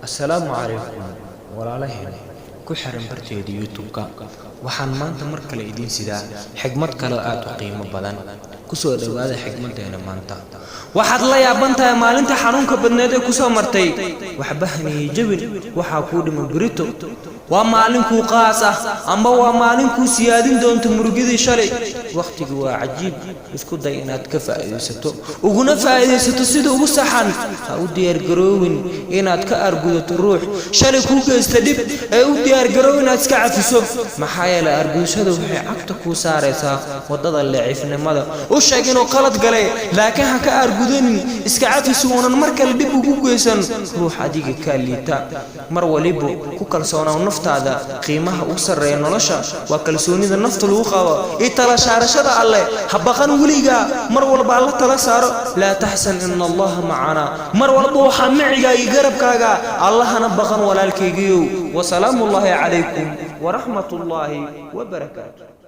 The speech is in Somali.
السلام عليكم ولا عليهم كحرم برتيدي يوتيوبك waxaan maanta mar kale idin sidaa xigmad kale aad u qiimo badan ku soo dhawaada xigmadeena maanta waxaad la yaaban tahay maalinta xanuunka badneed ee ku soo martay wax bahniyay jabin waxa ku dhiman burito waa maalin ku qaas ah amba waa maalin ku siyaadin doonto murugidii shalay waqtigu waa cajiib isku day inaad ka faa'iideysato uguna faa'iideysato sida ugu saxan ha u diyaar garoowin inaad ka argudato ruux shalay ku geesta dib ee u diyaar garoowin inaad iska cafiso maxaa yeelay argushadu waxay cagta ku saaraysaa wadada leecifnimada u sheeg inuu qalad galay laakiin ha ka argudanin iska cafiso unan mar kale dib ugu geysan ruux adiga ka liita mar waliba ku kalsoonaa naftaada qiimaha u sareeyo nolosha waa kalsoonida nafta lagu qabo ee tala shaarashada alle habaqan waliga mar walba alla tala saaro la tahsan inna allaha ma'ana mar walba waxa miciga iyo garabkaaga allahana baqan walaalkaygiyo wa salaamu alaykum wa rahmatullahi وبركاته.